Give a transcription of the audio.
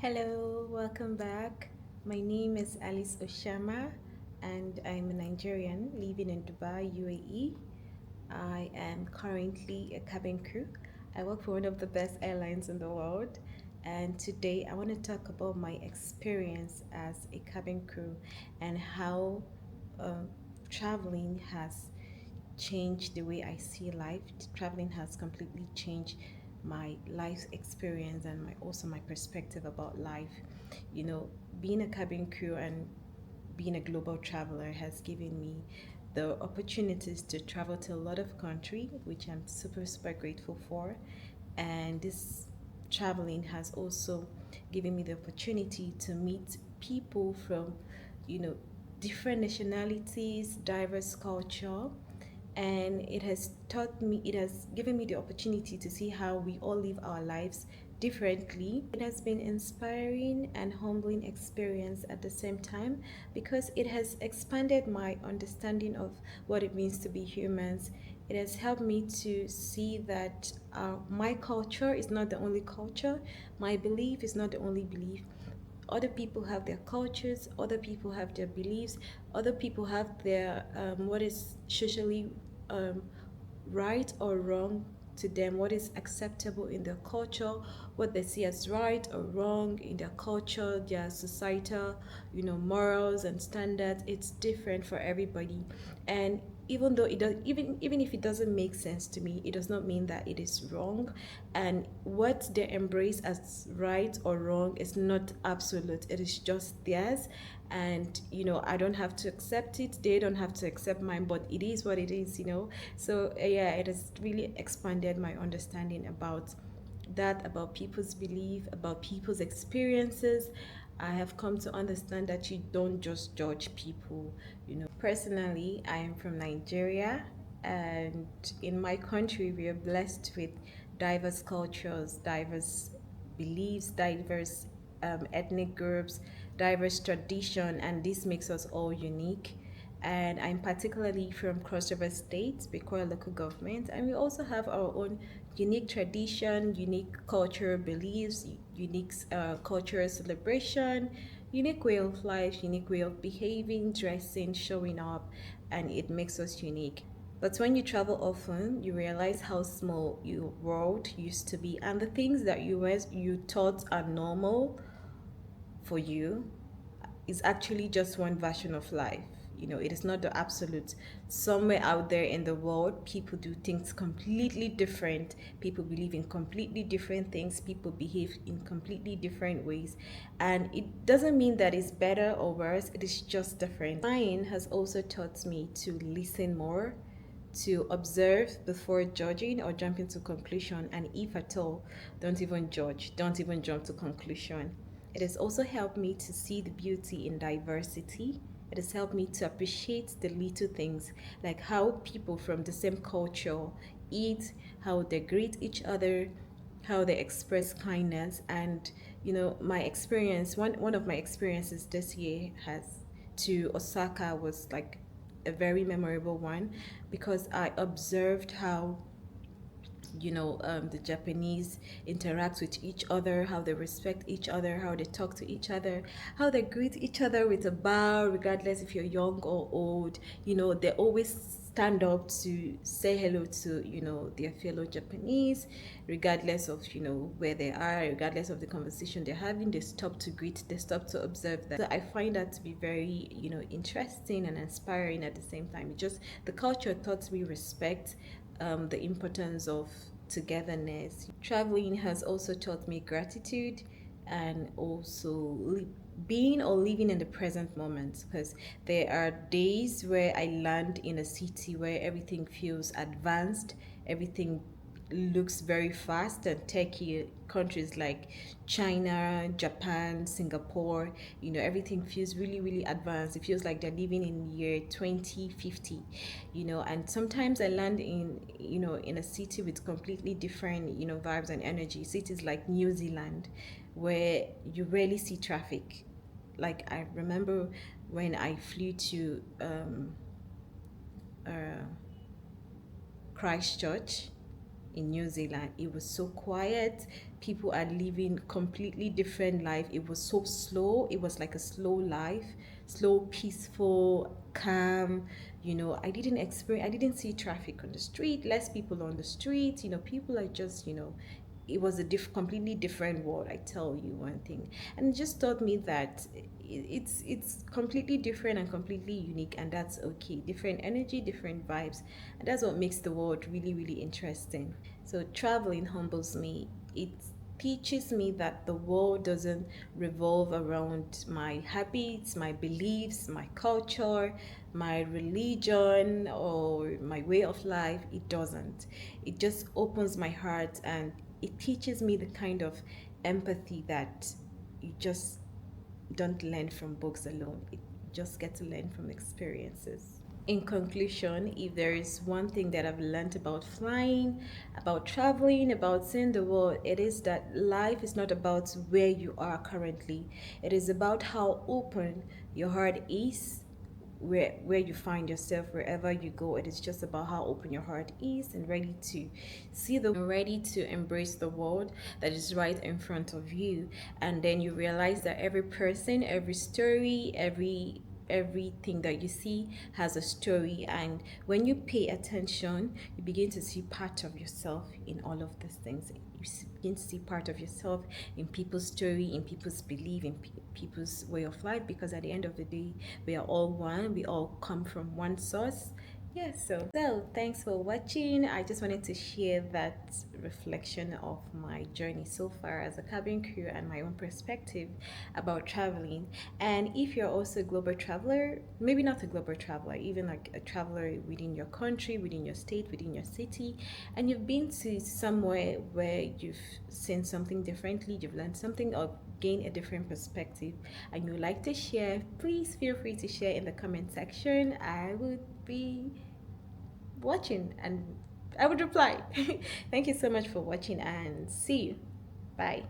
Hello, welcome back. My name is Alice Oshama and I'm a Nigerian living in Dubai, UAE. I am currently a cabin crew. I work for one of the best airlines in the world, and today I want to talk about my experience as a cabin crew and how um, traveling has changed the way I see life. Traveling has completely changed my life experience and my perspective about life. You know, being a cabin crew and being a global traveler has given me the opportunities to travel to a lot of country, which I'm super grateful for. And this traveling has also given me the opportunity to meet people from, you know, different nationalities, diverse culture, and it has given me the opportunity to see how we all live our lives differently. It has been inspiring and humbling experience at the same time because it has expanded my understanding of what it means to be humans. It has helped me to see that my culture is not the only culture, my belief is not the only belief. Other people have their cultures, other people have their beliefs, other people have their what is socially um, right or wrong to them, what is acceptable in their culture, what they see as right or wrong in their culture, their societal, morals and standards. It's different for everybody. And even though it does, even if it doesn't make sense to me, it does not mean that it is wrong. And what they embrace as right or wrong is not absolute, it is just theirs. And I don't have to accept it, they don't have to accept mine, but it is what it is. So yeah, it has really expanded my understanding about that, about people's belief, about people's experiences. I have come to understand that you don't just judge people. Personally, I am from Nigeria, and in my country, we are blessed with diverse cultures, diverse beliefs, diverse ethnic groups, diverse tradition, and this makes us all unique. And I'm particularly from Cross River State, Bikwa local government, and we also have our own unique tradition, unique culture beliefs, unique cultural celebration, unique way of life, unique way of behaving, dressing, showing up, and it makes us unique. But when you travel often, you realize how small your world used to be, and the things that you thought are normal for you is actually just one version of life. It is not the absolute. Somewhere out there in the world, people do things completely different. People believe in completely different things. People behave in completely different ways. And it doesn't mean that it's better or worse, it is just different. Mine has also taught me to listen more, to observe before judging or jumping to conclusion, and if at all, don't even judge, don't even jump to conclusion. It has also helped me to see the beauty in diversity. It has helped me to appreciate the little things, like how people from the same culture eat, how they greet each other, how they express kindness. And my experience, one of my experiences this year has to Osaka was like a very memorable one, because I observed how the Japanese interact with each other, how they respect each other, how they talk to each other, how they greet each other with a bow, regardless if you're young or old. They always stand up to say hello to their fellow Japanese, regardless of where they are, regardless of the conversation they're having. They stop to greet, they stop to observe that. So I find that to be very interesting and inspiring at the same time. It just, the culture taught me respect, the importance of togetherness. Traveling has also taught me gratitude, and also being or living in the present moment, because there are days where I land in a city where everything feels advanced, everything looks very fast and techy. Countries like China, Japan, Singapore, everything feels really advanced. It feels like they're living in year 2050. And sometimes I land in a city with completely different vibes and energy. Cities like New Zealand, where you rarely see traffic. Like, I remember when I flew to uh, Christchurch in New Zealand. It was so quiet. People are living completely different life. It was so slow. It was like a slow life, slow, peaceful, calm. I didn't see traffic on the street, less people on the street. People are just, it was a completely different world. I tell you one thing, and it just taught me that it's completely different and completely unique, and that's okay. Different energy, different vibes, and that's what makes the world really, really interesting. So traveling humbles me. It teaches me that the world doesn't revolve around my habits, my beliefs, my culture, my religion, or my way of life. It doesn't. It just opens my heart, and it teaches me the kind of empathy that you just don't learn from books alone. You just get to learn from experiences. In conclusion, if there is one thing that I've learned about flying, about traveling, about seeing the world, it is that life is not about where you are currently. It is about how open your heart is, where you find yourself, wherever you go. It is just about how open your heart is and ready to see the ready to embrace the world that is right in front of you. And then you realize that every person, every story, everything that you see has a story, and when you pay attention, you begin to see part of yourself in all of these things. You begin to see part of yourself in people's story, in people's belief, in people's way of life, because at the end of the day, we are all one. We all come from one source. Yeah, so thanks for watching. I just wanted to share that reflection of my journey so far as a cabin crew and my own perspective about traveling. And if you're also a global traveler, maybe not a global traveler, even like a traveler within your country, within your state, within your city, and you've been to somewhere where you've seen something differently, you've learned something or gain a different perspective, and you would like to share, please feel free to share in the comment section. I would be watching and I would reply. Thank you so much for watching, and see you. Bye.